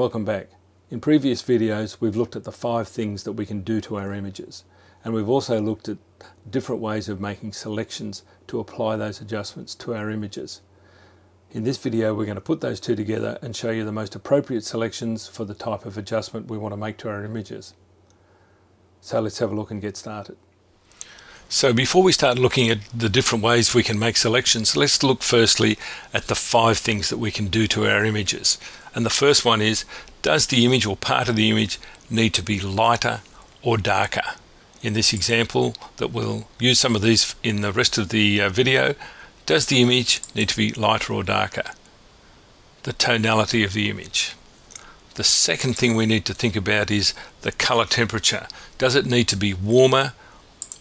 welcome back. In previous videos we've looked at the 5 things that we can do to our images, and we've also looked at different ways of making selections to apply those adjustments to our images. In this video we're going to put those two together and show you the most appropriate selections for the type of adjustment we want to make to our images. So let's have a look and get started. So before we start looking at the different ways we can make selections, let's look firstly at the 5 things that we can do to our images. And the first one is, does the image or part of the image need to be lighter or darker? In this example that we'll use some of these in the rest of the video, does the image need to be lighter or darker? The tonality of the image. The second thing we need to think about is the color temperature. Does it need to be warmer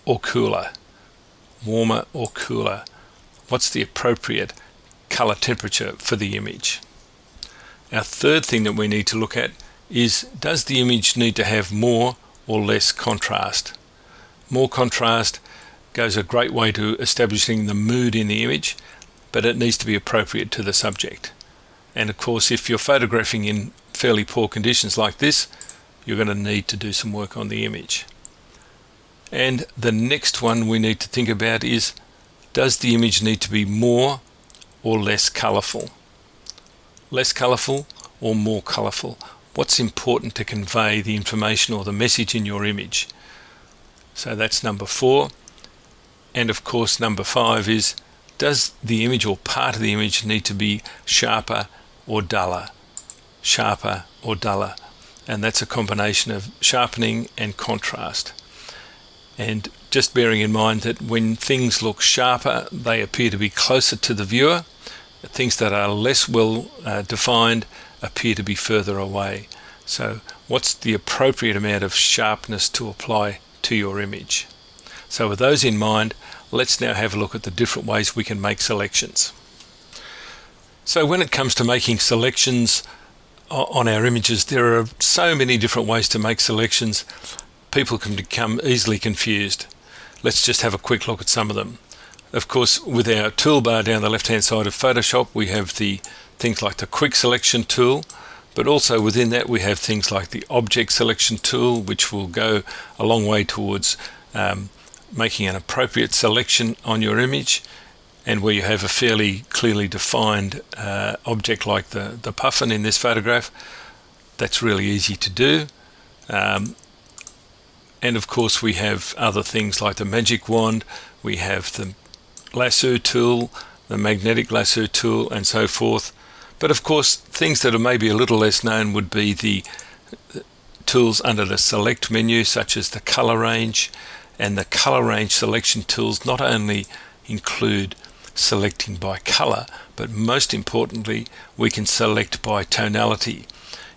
or cooler? Warmer or cooler? What's the appropriate color temperature for the image? Our third thing that we need to look at is, does the image need to have more or less contrast? More contrast goes a great way to establishing the mood in the image, but it needs to be appropriate to the subject. And of course, if you're photographing in fairly poor conditions like this, you're going to need to do some work on the image. And the next one we need to think about is, does the image need to be more or less colourful? Less colourful or more colourful? What's important to convey the information or the message in your image? So that's number 4. And of course number 5 is, does the image or part of the image need to be sharper or duller? Sharper or duller. And that's a combination of sharpening and contrast. And just bearing in mind that when things look sharper, they appear to be closer to the viewer. Things that are less well defined appear to be further away. So what's the appropriate amount of sharpness to apply to your image? So with those in mind, let's now have a look at the different ways we can make selections. So when it comes to making selections on our images, there are so many different ways to make selections. People can become easily confused. Let's just have a quick look at some of them. Of course, with our toolbar down the left hand side of Photoshop, we have the things like the quick selection tool, but also within that we have things like the object selection tool, which will go a long way towards making an appropriate selection on your image, and where you have a fairly clearly defined object like the puffin in this photograph. That's really easy to do. And of course we have other things like the magic wand, we have the lasso tool, the magnetic lasso tool, and so forth. But of course things that are maybe a little less known would be the tools under the select menu, such as the color range. And the color range selection tools not only include selecting by color, but most importantly we can select by tonality.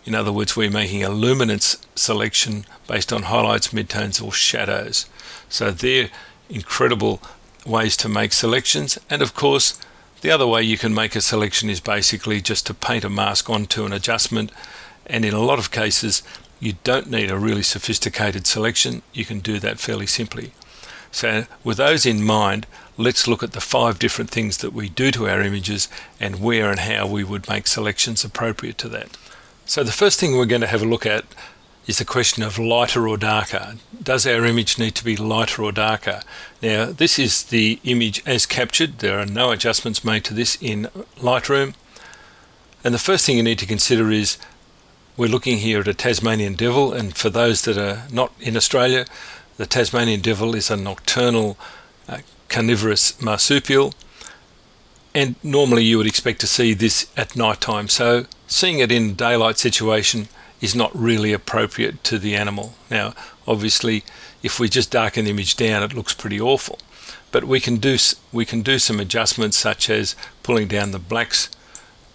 In other words, we're making a luminance selection based on highlights, midtones or shadows. So they're incredible ways to make selections. And of course the other way you can make a selection is basically just to paint a mask onto an adjustment, and in a lot of cases you don't need a really sophisticated selection. You can do that fairly simply. So with those in mind, let's look at the 5 different things that we do to our images and where and how we would make selections appropriate to that. So the first thing we're going to have a look at is the question of lighter or darker. Does our image need to be lighter or darker? Now this is the image as captured. There are no adjustments made to this in Lightroom. And the first thing you need to consider is, we're looking here at a Tasmanian devil, and for those that are not in Australia, the Tasmanian devil is a nocturnal carnivorous marsupial, and normally you would expect to see this at night time. So seeing it in daylight situation is not really appropriate to the animal. Now obviously if we just darken the image down, it looks pretty awful, but we can do some adjustments, such as pulling down the blacks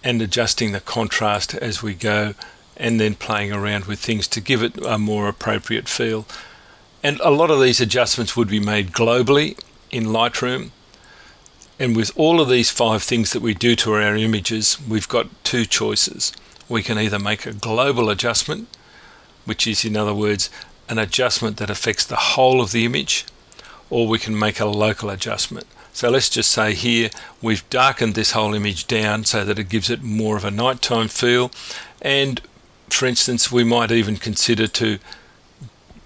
and adjusting the contrast as we go, and then playing around with things to give it a more appropriate feel. And a lot of these adjustments would be made globally in Lightroom. And with all of these 5 things that we do to our images, we've got 2 choices. We can either make a global adjustment, which is, in other words, an adjustment that affects the whole of the image, or we can make a local adjustment. So let's just say here we've darkened this whole image down so that it gives it more of a nighttime feel, and for instance, we might even consider to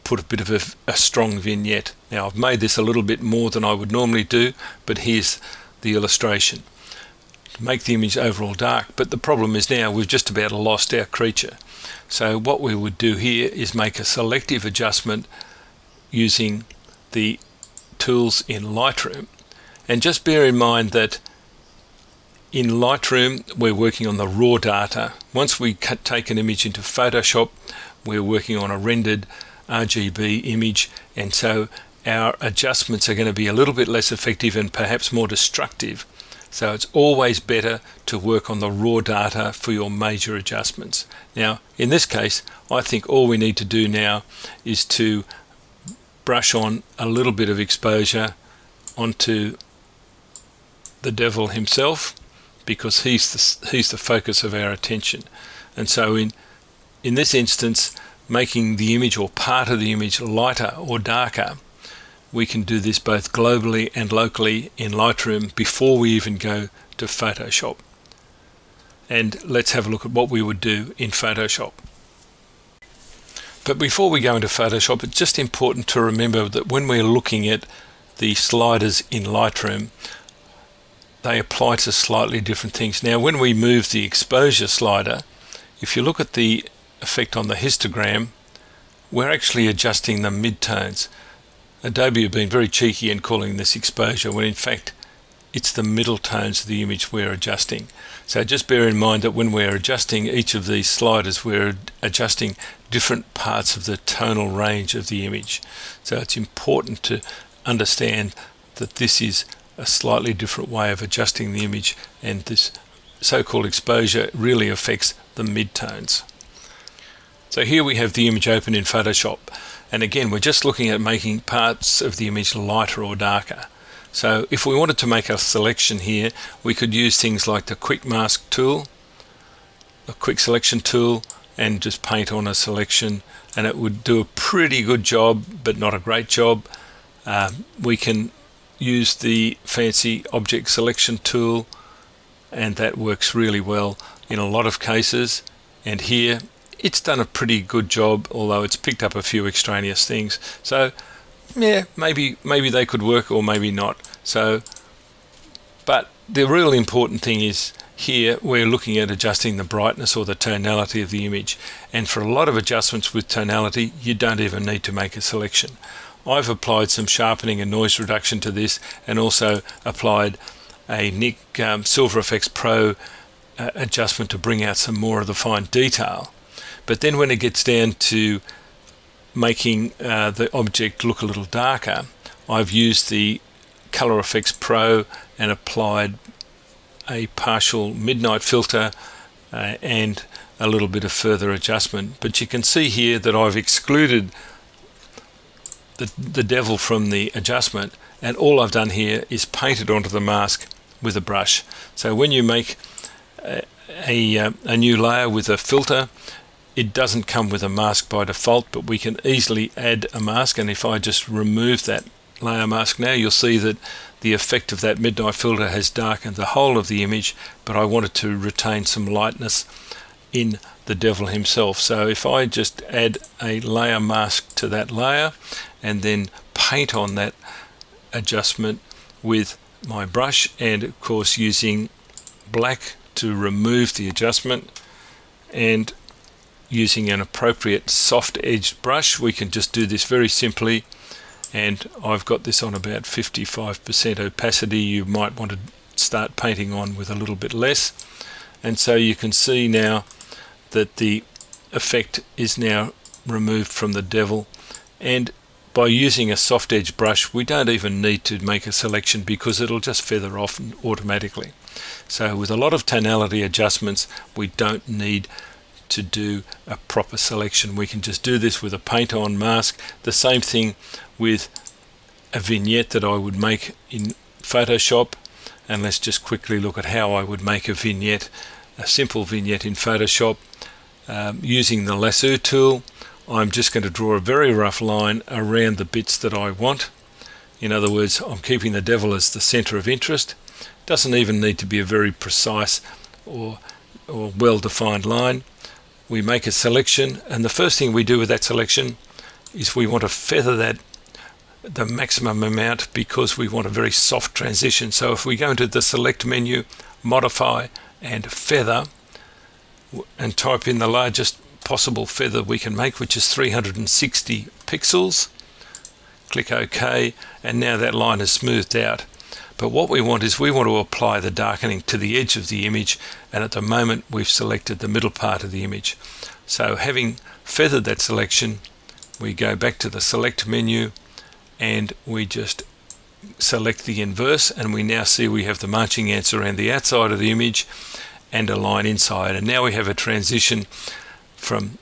put a bit of a strong vignette. Now, I've made this a little bit more than I would normally do, but here's the illustration. Make the image overall dark, but the problem is now we've just about lost our creature. So what we would do here is make a selective adjustment using the tools in Lightroom. And just bear in mind that in Lightroom we're working on the raw data. Once we take an image into Photoshop, we're working on a rendered RGB image, and so our adjustments are going to be a little bit less effective and perhaps more destructive. So it's always better to work on the raw data for your major adjustments. Now, in this case, I think all we need to do now is to brush on a little bit of exposure onto the devil himself, because he's the focus of our attention. And so in this instance, making the image or part of the image lighter or darker, we can do this both globally and locally in Lightroom before we even go to Photoshop. And let's have a look at what we would do in Photoshop. But before we go into Photoshop, it's just important to remember that when we're looking at the sliders in Lightroom, they apply to slightly different things. Now, when we move the exposure slider, if you look at the effect on the histogram, we're actually adjusting the midtones. Adobe have been very cheeky in calling this exposure, when in fact it's the middle tones of the image we're adjusting. So just bear in mind that when we're adjusting each of these sliders, we're adjusting different parts of the tonal range of the image. So it's important to understand that this is a slightly different way of adjusting the image, and this so-called exposure really affects the midtones. So here we have the image open in Photoshop, and again we're just looking at making parts of the image lighter or darker. So if we wanted to make a selection here, we could use things like the quick mask tool, a quick selection tool, and just paint on a selection, and it would do a pretty good job, but not a great job. We can use the fancy object selection tool, and that works really well in a lot of cases. And here it's done a pretty good job, although it's picked up a few extraneous things. So yeah, maybe they could work or maybe not. So, but the real important thing is here we're looking at adjusting the brightness or the tonality of the image. And for a lot of adjustments with tonality, you don't even need to make a selection. I've applied some sharpening and noise reduction to this, and also applied a Nik Silver Effects Pro adjustment to bring out some more of the fine detail. But then when it gets down to making the object look a little darker, I've used the Color Effects Pro and applied a partial midnight filter and a little bit of further adjustment. But you can see here that I've excluded the devil from the adjustment, and all I've done here is paint it onto the mask with a brush. So when you make a new layer with a filter, it doesn't come with a mask by default, but we can easily add a mask. And if I just remove that layer mask now, you'll see that the effect of that midnight filter has darkened the whole of the image, but I wanted to retain some lightness in the devil himself. So if I just add a layer mask to that layer and then paint on that adjustment with my brush, and of course using black to remove the adjustment, and using an appropriate soft edged brush, we can just do this very simply. And I've got this on about 55% opacity. You might want to start painting on with a little bit less. And so you can see now that the effect is now removed from the devil. And by using a soft edge brush, we don't even need to make a selection, because it'll just feather off automatically. So with a lot of tonality adjustments, we don't need to do a proper selection. We can just do this with a paint on mask. The same thing with a vignette that I would make in Photoshop. And let's just quickly look at how I would make a vignette, a simple vignette in Photoshop. Using the lasso tool, I'm just going to draw a very rough line around the bits that I want. In other words, I'm keeping the devil as the center of interest. Doesn't even need to be a very precise or well-defined line. we make a selection, and the first thing we do with that selection is we want to feather that the maximum amount because we want a very soft transition. So if we go into the select menu, modify and feather, and type in the largest possible feather we can make, which is 360 pixels, click OK, and now that line is smoothed out. But what we want is we want to apply the darkening to the edge of the image, and at the moment we've selected the middle part of the image. So having feathered that selection, we go back to the select menu and we just select the inverse, and we now see we have the marching ants around the outside of the image and a line inside, and now we have a transition from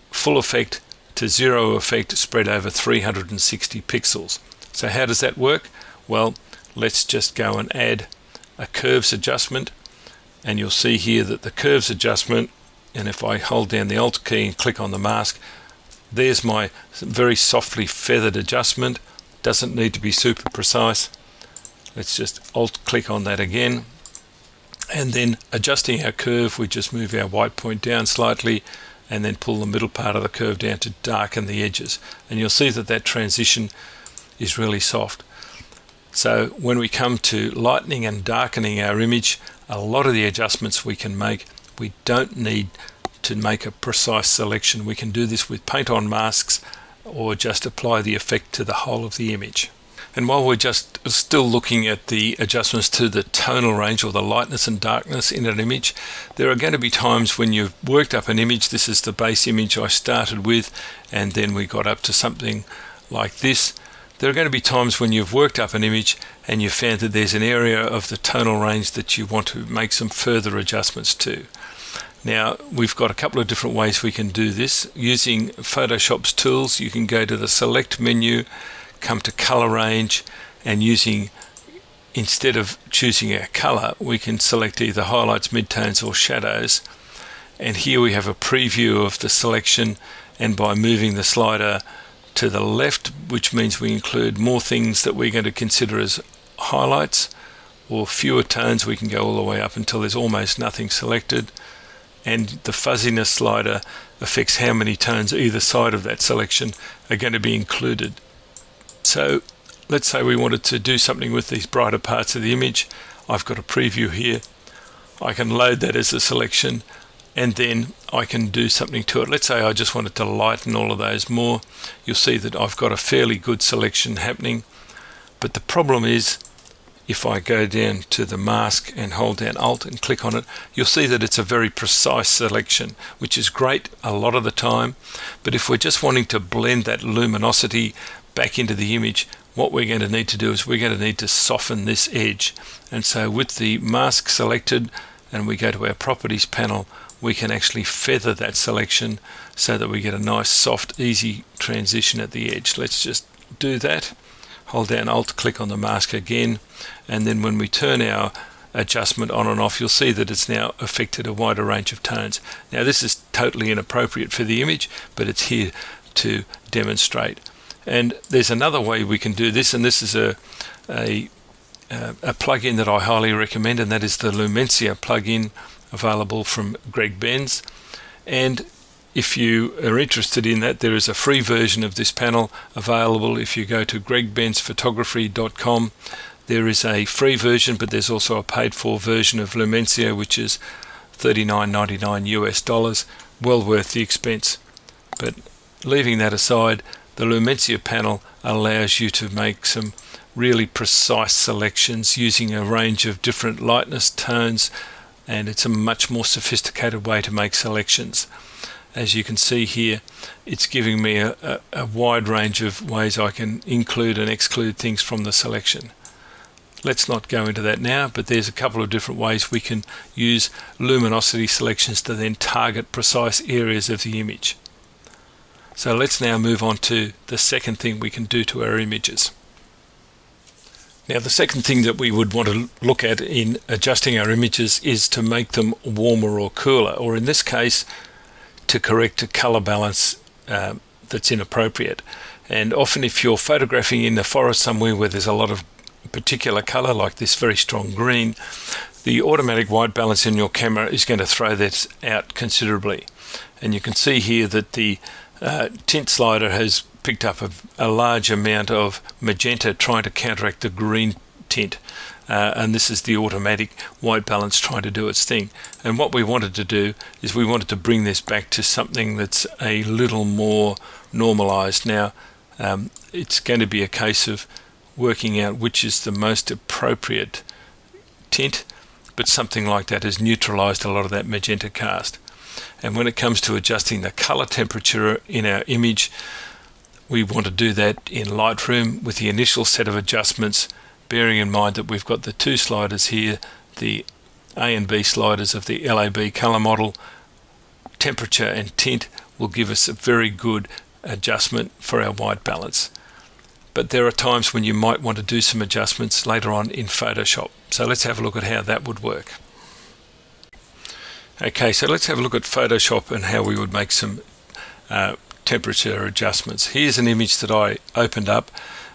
full effect to zero effect spread over 360 pixels. So how does that work? Well, let's just go and add a curves adjustment, and you'll see here that the curves adjustment, and if I hold down the Alt key and click on the mask, there's my very softly feathered adjustment. Doesn't need to be super precise. Let's just Alt click on that again, and then adjusting our curve, we just move our white point down slightly and then pull the middle part of the curve down to darken the edges, and you'll see that that transition is really soft. So when we come to lightening and darkening our image, a lot of the adjustments we can make, we don't need to make a precise selection. We can do this with paint on masks or just apply the effect to the whole of the image. And while we're just still looking at the adjustments to the tonal range or the lightness and darkness in an image, there are going to be times when you've worked up an image. This is the base image I started with, and then we got up to something like this. There are going to be times when you've worked up an image and you found that there's an area of the tonal range that you want to make some further adjustments to. Now, we've got a couple of different ways we can do this. Using Photoshop's tools, you can go to the select menu, come to color range, and instead of choosing our color, we can select either highlights, midtones or shadows. And here we have a preview of the selection, and by moving the slider to the left, which means we include more things that we're going to consider as highlights, or fewer tones, we can go all the way up until there's almost nothing selected. And the fuzziness slider affects how many tones either side of that selection are going to be included. So let's say we wanted to do something with these brighter parts of the image. I've got a preview here. I can load that as a selection, and then I can do something to it. Let's say I just wanted to lighten all of those more. You'll see that I've got a fairly good selection happening. But the problem is, if I go down to the mask and hold down Alt and click on it, you'll see that it's a very precise selection, which is great a lot of the time. But if we're just wanting to blend that luminosity back into the image, what we're going to need to do is we're going to need to soften this edge. And so with the mask selected, and we go to our properties panel, we can actually feather that selection so that we get a nice soft easy transition at the edge. Let's just do that. Hold down Alt, click on the mask again, and then when we turn our adjustment on and off, you'll see that it's now affected a wider range of tones. Now this is totally inappropriate for the image, but it's here to demonstrate. And there's another way we can do this, and this is a plugin that I highly recommend, and that is the Lumencia plugin, available from Greg Benz. And if you are interested in that, there is a free version of this panel available. If you go to gregbenzphotography.com, there is a free version, but there's also a paid-for version of Lumencia, which is $39.99 US. Well worth the expense. But leaving that aside, the Lumencia panel allows you to make some really precise selections using a range of different lightness tones, and it's a much more sophisticated way to make selections. As you can see here, it's giving me a wide range of ways I can include and exclude things from the selection. Let's not go into that now, but there's a couple of different ways we can use luminosity selections to then target precise areas of the image. So let's now move on to the second thing we can do to our images. Now, the second thing that we would want to look at in adjusting our images is to make them warmer or cooler, or in this case, to correct a color balance that's inappropriate. And often if you're photographing in the forest somewhere where there's a lot of particular color, like this very strong green, the automatic white balance in your camera is going to throw that out considerably. and you can see here that the tint slider has picked up a large amount of magenta trying to counteract the green tint. And this is the automatic white balance trying to do its thing. And what we wanted to do is we wanted to bring this back to something that's a little more normalized. Now, it's going to be a case of working out which is the most appropriate tint, but something like that has neutralized a lot of that magenta cast. And when it comes to adjusting the color temperature in our image, we want to do that in Lightroom with the initial set of adjustments, bearing in mind that we've got the two sliders here, the A and B sliders of the LAB color model. Temperature and tint will give us a very good adjustment for our white balance. But there are times when you might want to do some adjustments later on in Photoshop. So let's have a look at how that would work. Okay, so let's have a look at Photoshop and how we would make some temperature adjustments. Here's an image that I opened up,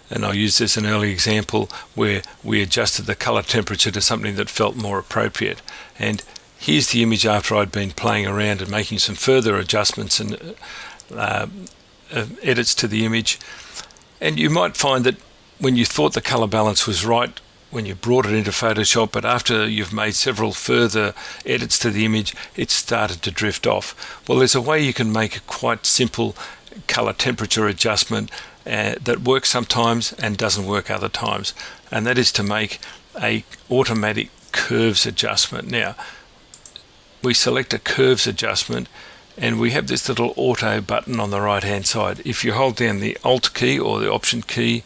and I'll use this as an early example where we adjusted the color temperature to something that felt more appropriate. And here's the image after I'd been playing around and making some further adjustments and edits to the image. And you might find that when you thought the color balance was right when you brought it into Photoshop, but after you've made several further edits to the image, it started to drift off. Well, there's a way you can make a quite simple color temperature adjustment that works sometimes and doesn't work other times, and that is to make a automatic curves adjustment. Now, we select a curves adjustment, and we have this little auto button on the right hand side. If you hold down the Alt key or the Option key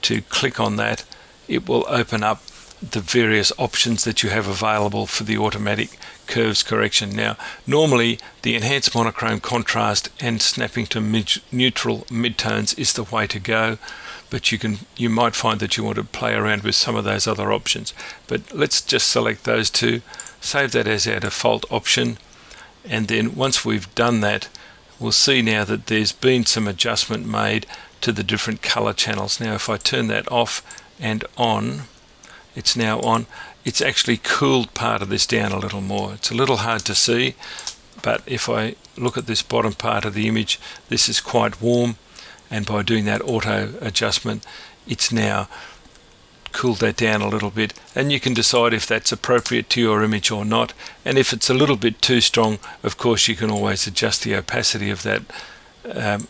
to click on that, it will open up the various options that you have available for the automatic curves correction. Now, normally the enhanced monochrome contrast and snapping to neutral midtones is the way to go, but you might find that you want to play around with some of those other options. But let's just select those two, save that as our default option, and then once we've done that, we'll see now that there's been some adjustment made to the different color channels. Now, if I turn that off and on, it's now on. It's actually cooled part of this down a little more. It's a little hard to see, but if I look at this bottom part of the image, this is quite warm, and by doing that auto adjustment, it's now cooled that down a little bit, and you can decide if that's appropriate to your image or not. And if it's a little bit too strong, of course you can always adjust the opacity of that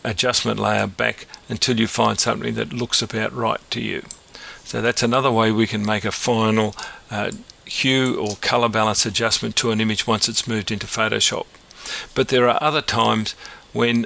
adjustment layer back until you find something that looks about right to you. So that's another way we can make a final hue or color balance adjustment to an image once it's moved into Photoshop. But there are other times when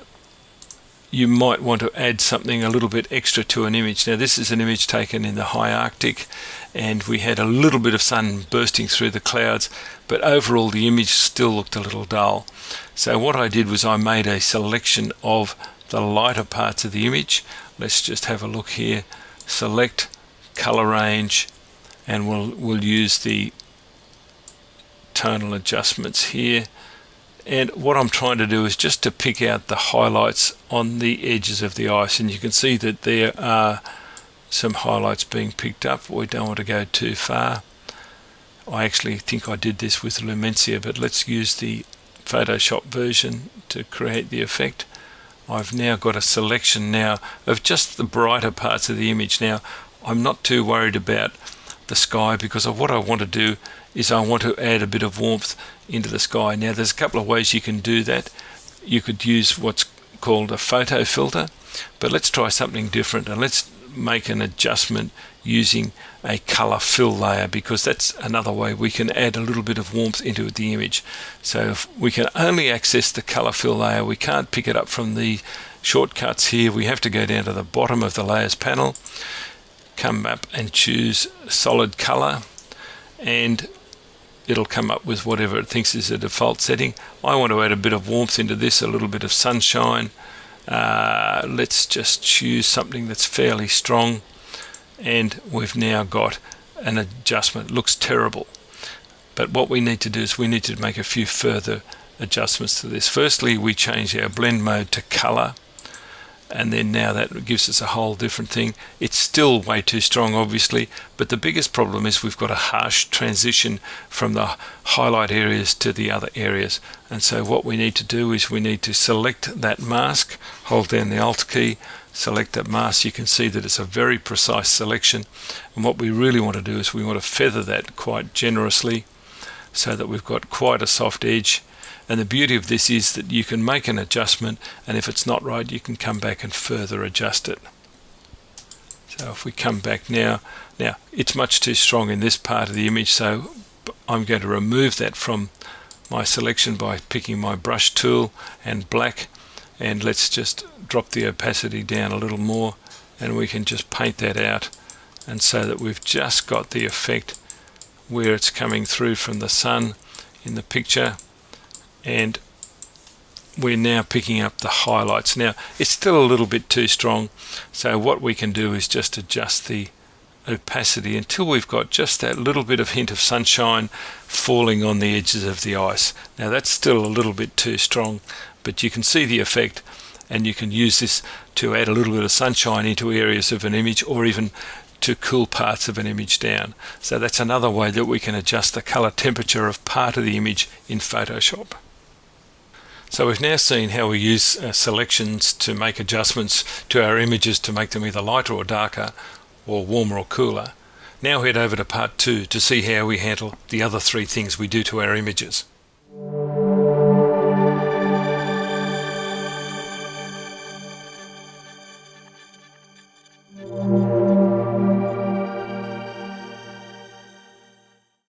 you might want to add something a little bit extra to an image. Now, this is an image taken in the high Arctic, and we had a little bit of sun bursting through the clouds, but overall the image still looked a little dull. So what I did was I made a selection of the lighter parts of the image. Let's just have a look here. Select color range, and we'll use the tonal adjustments here. And what I'm trying to do is just to pick out the highlights on the edges of the ice, and you can see that there are some highlights being picked up. We don't want to go too far. I actually think I did this with Lumencia, but let's use the Photoshop version to create the effect. I've now got a selection now of just the brighter parts of the image. Now, I'm not too worried about the sky, because of what I want to do is I want to add a bit of warmth into the sky. Now, there's a couple of ways you can do that. You could use what's called a photo filter, but let's try something different, and let's make an adjustment using a color fill layer, because that's another way we can add a little bit of warmth into the image. So if we can only access the color fill layer, we can't pick it up from the shortcuts here. We have to go down to the bottom of the layers panel, come up and choose solid color, and it'll come up with whatever it thinks is a default setting. I want to add a bit of warmth into this, a little bit of sunshine. Let's just choose something that's fairly strong, and we've now got an adjustment. It looks terrible, but what we need to do is we need to make a few further adjustments to this. Firstly, we change our blend mode to color, and then now that gives us a whole different thing. It's still way too strong, obviously, but the biggest problem is we've got a harsh transition from the highlight areas to the other areas. And so what we need to do is we need to select that mask, hold down the Alt key, select that mask. You can see that it's a very precise selection, and what we really want to do is we want to feather that quite generously so that we've got quite a soft edge. And the beauty of this is that you can make an adjustment, and if it's not right, you can come back and further adjust it. So if we come back now it's much too strong in this part of the image, so I'm going to remove that from my selection by picking my brush tool and black, and let's just drop the opacity down a little more, and we can just paint that out, and so that we've just got the effect where it's coming through from the sun in the picture. And we're now picking up the highlights. Now it's still a little bit too strong, so what we can do is just adjust the opacity until we've got just that little bit of hint of sunshine falling on the edges of the ice. Now that's still a little bit too strong, but you can see the effect, and you can use this to add a little bit of sunshine into areas of an image, or even to cool parts of an image down. So that's another way that we can adjust the color temperature of part of the image in Photoshop. So we've now seen how we use selections to make adjustments to our images to make them either lighter or darker, or warmer or cooler. Now head over to part 2 to see how we handle the other 3 things we do to our images.